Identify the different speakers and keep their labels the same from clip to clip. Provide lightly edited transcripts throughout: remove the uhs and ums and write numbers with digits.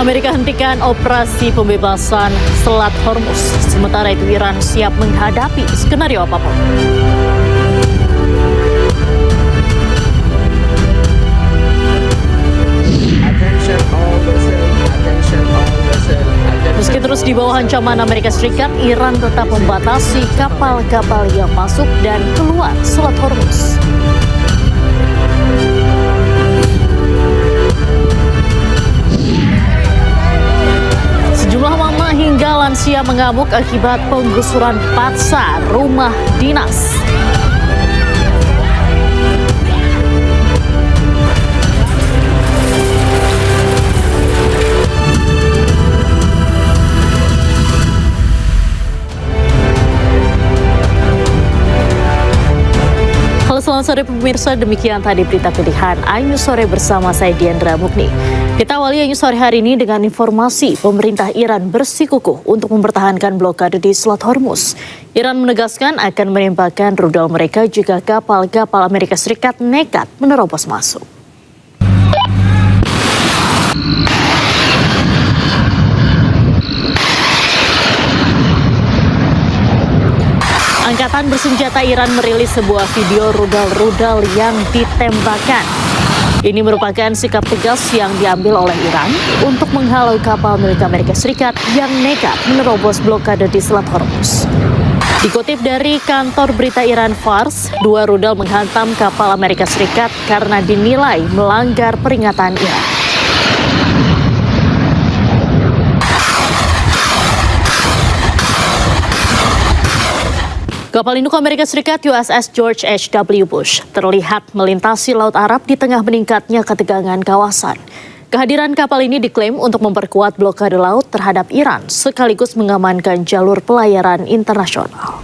Speaker 1: Amerika hentikan operasi pembebasan Selat Hormuz. Sementara itu Iran siap menghadapi skenario apapun. Meski terus di bawah ancaman Amerika Serikat, Iran tetap membatasi kapal-kapal yang masuk dan keluar Selat Hormuz. Sejumlah mama hingga lansia mengamuk akibat penggusuran paksa rumah dinas. Selamat sore pemirsa, demikian tadi berita pilihan Ayu Sore bersama saya Diandra Mukni. Kita awali Ayu Sore hari ini dengan informasi pemerintah Iran bersikukuh untuk mempertahankan blokade di Selat Hormuz. Iran menegaskan akan menembakkan rudal mereka jika kapal-kapal Amerika Serikat nekat menerobos masuk. Angkatan bersenjata Iran merilis sebuah video rudal-rudal yang ditembakkan. Ini merupakan sikap tegas yang diambil oleh Iran untuk menghalau kapal milik Amerika Serikat yang nekat menerobos blokade di Selat Hormuz. Dikutip dari kantor berita Iran Fars, 2 rudal menghantam kapal Amerika Serikat karena dinilai melanggar peringatan Iran. Kapal induk Amerika Serikat USS George H.W. Bush terlihat melintasi Laut Arab di tengah meningkatnya ketegangan kawasan. Kehadiran kapal ini diklaim untuk memperkuat blokade laut terhadap Iran sekaligus mengamankan jalur pelayaran internasional.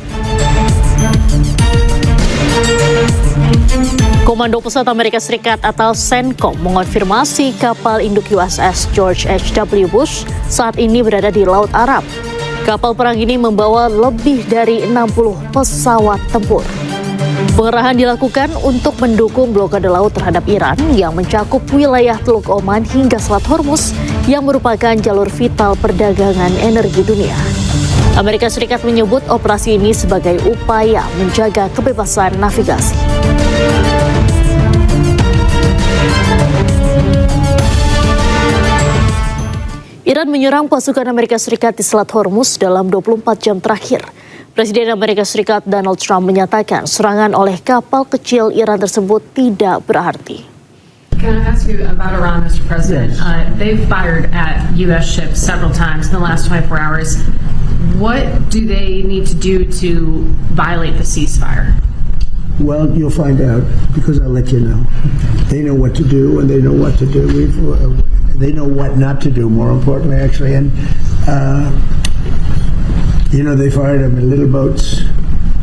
Speaker 1: Komando Pusat Amerika Serikat atau CENTCOM mengonfirmasi kapal induk USS George H.W. Bush saat ini berada di Laut Arab. Kapal perang ini membawa lebih dari 60 pesawat tempur. Pengerahan dilakukan untuk mendukung blokade laut terhadap Iran yang mencakup wilayah Teluk Oman hingga Selat Hormuz yang merupakan jalur vital perdagangan energi dunia. Amerika Serikat menyebut operasi ini sebagai upaya menjaga kebebasan navigasi. Iran menyerang pasukan Amerika Serikat di Selat Hormuz dalam 24 jam terakhir. Presiden Amerika Serikat Donald Trump menyatakan serangan oleh kapal kecil Iran tersebut tidak berarti.
Speaker 2: Can I ask you about Iran, Mr. President? They've fired at U.S. ships several times in the last 24 hours. What do they need to do to violate the ceasefire?
Speaker 3: Well, you'll find out because I'll let you know. They know what to do and they know what to do. They know what not to do, more importantly, actually. And, they fired them in little boats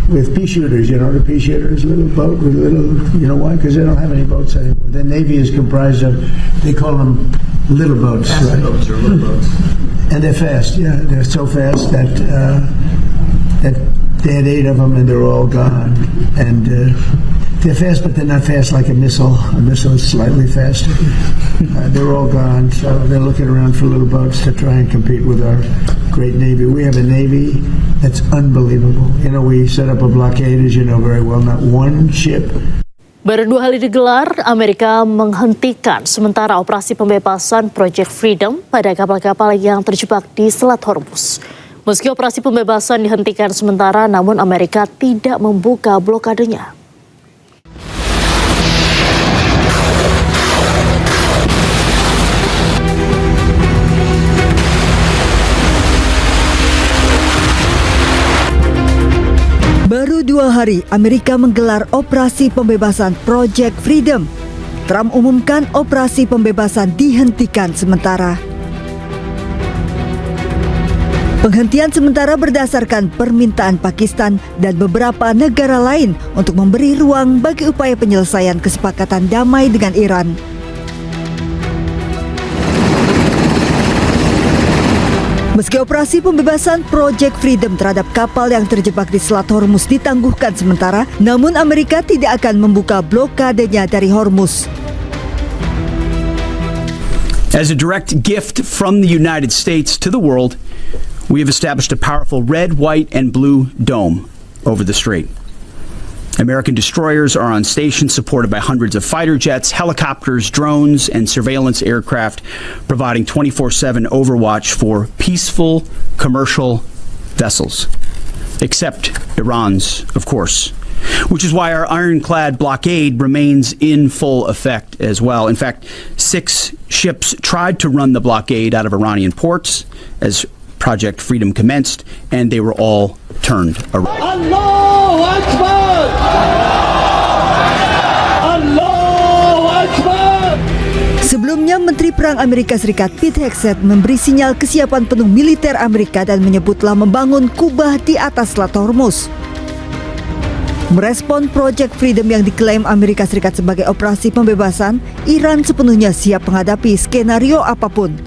Speaker 3: with pea shooters, the pea shooters, little boat with little, why? Because they don't have any boats anymore. The Navy is comprised of, they call them little boats. Fast right? Boats or little boats. And they're fast, yeah. They're so fast that they had 8 of them and they're all gone. And they're fast, but they're not fast like a missile. A missile is slightly faster. They're all gone, so they're looking around for little boats to try and compete with our great Navy. We have a Navy that's unbelievable. We set up a blockade, as you know very well, not one ship.
Speaker 1: Baru 2 hari digelar, Amerika menghentikan sementara operasi pembebasan Project Freedom pada kapal-kapal yang terjebak di Selat Hormuz. Meski operasi pembebasan dihentikan sementara, namun Amerika tidak membuka blokadenya.
Speaker 4: Baru 2 hari Amerika menggelar operasi pembebasan Project Freedom. Trump umumkan operasi pembebasan dihentikan sementara. Penghentian sementara berdasarkan permintaan Pakistan dan beberapa negara lain untuk memberi ruang bagi upaya penyelesaian kesepakatan damai dengan Iran. Meski operasi pembebasan Project Freedom terhadap kapal yang terjebak di Selat Hormuz ditangguhkan sementara, namun Amerika tidak akan membuka blokadenya dari Hormuz.
Speaker 5: As a direct gift from the United States to the world, we have established a powerful red, white, and blue dome over the strait. American destroyers are on station supported by hundreds of fighter jets, helicopters, drones, and surveillance aircraft, providing 24/7 overwatch for peaceful commercial vessels, except Iran's, of course, which is why our ironclad blockade remains in full effect as well. In fact, 6 ships tried to run the blockade out of Iranian ports as Project Freedom commenced, and they were all turned around.
Speaker 6: Allahu Akbar! Allahu Akbar!
Speaker 4: Sebelumnya, Menteri Perang Amerika Serikat Pete Hegseth memberi sinyal kesiapan penuh militer Amerika dan menyebut telah membangun kubah di atas Selat Hormuz. Merespon Project Freedom yang diklaim Amerika Serikat sebagai operasi pembebasan, Iran sepenuhnya siap menghadapi skenario apapun.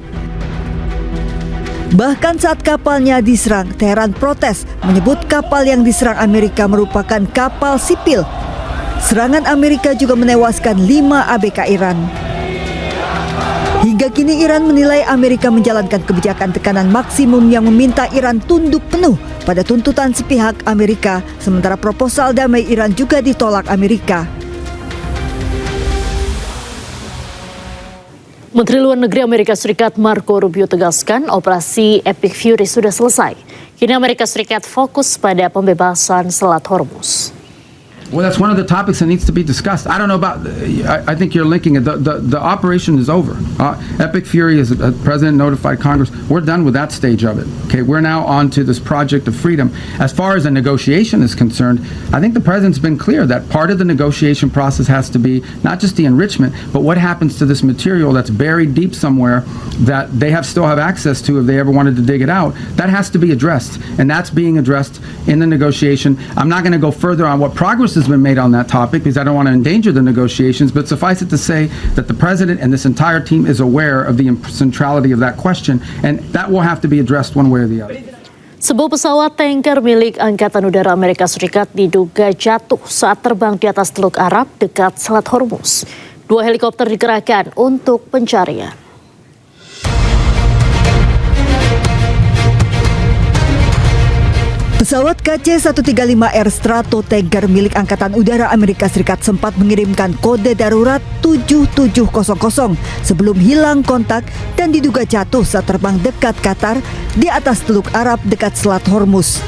Speaker 4: Bahkan saat kapalnya diserang, Teheran protes menyebut kapal yang diserang Amerika merupakan kapal sipil. Serangan Amerika juga menewaskan 5 ABK Iran. Hingga kini Iran menilai Amerika menjalankan kebijakan tekanan maksimum yang meminta Iran tunduk penuh pada tuntutan sepihak Amerika, sementara proposal damai Iran juga ditolak Amerika.
Speaker 1: Menteri Luar Negeri Amerika Serikat Marco Rubio tegaskan operasi Epic Fury sudah selesai. Kini Amerika Serikat fokus pada pembebasan Selat Hormuz.
Speaker 7: Well, that's one of the topics that needs to be discussed. I don't know about. I think you're linking it. The operation is over. Epic Fury, as the president notified Congress, we're done with that stage of it. Okay, we're now on to this project of freedom. As far as the negotiation is concerned, I think the president's been clear that part of the negotiation process has to be not just the enrichment, but what happens to this material that's buried deep somewhere that they still have access to if they ever wanted to dig it out. That has to be addressed, and that's being addressed in the negotiation. I'm not going to go further on what progress has been made on that topic because I don't want to endanger the negotiations, but suffice it to say that the president and this entire team is aware of the centrality of that question, and that will have to be addressed one way or the other.
Speaker 1: Sebuah pesawat tanker milik Angkatan Udara Amerika Serikat diduga jatuh saat terbang di atas Teluk Arab dekat Selat Hormuz. 2 helikopter dikerahkan untuk pencarian.
Speaker 4: Pesawat KC-135R Stratotanker milik Angkatan Udara Amerika Serikat sempat mengirimkan kode darurat 7700 sebelum hilang kontak dan diduga jatuh saat terbang dekat Qatar di atas Teluk Arab dekat Selat Hormuz.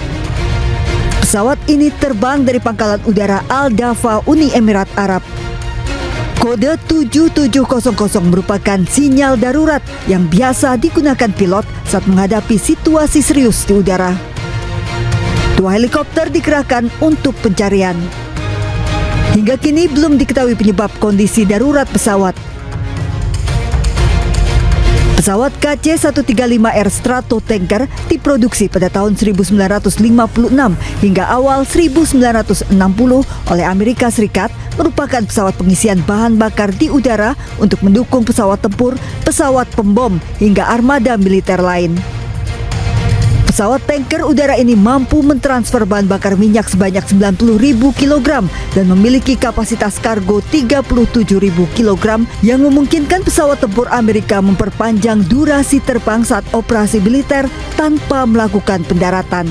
Speaker 4: Pesawat ini terbang dari Pangkalan Udara Al-Dafa, Uni Emirat Arab. Kode 7700 merupakan sinyal darurat yang biasa digunakan pilot saat menghadapi situasi serius di udara. 2 helikopter dikerahkan untuk pencarian. Hingga kini belum diketahui penyebab kondisi darurat pesawat. Pesawat KC-135R Stratotanker diproduksi pada tahun 1956 hingga awal 1960 oleh Amerika Serikat, merupakan pesawat pengisian bahan bakar di udara untuk mendukung pesawat tempur, pesawat pembom, hingga armada militer lain. Pesawat tanker udara ini mampu mentransfer bahan bakar minyak sebanyak 90.000 kg dan memiliki kapasitas kargo 37.000 kg yang memungkinkan pesawat tempur Amerika memperpanjang durasi terbang saat operasi militer tanpa melakukan pendaratan.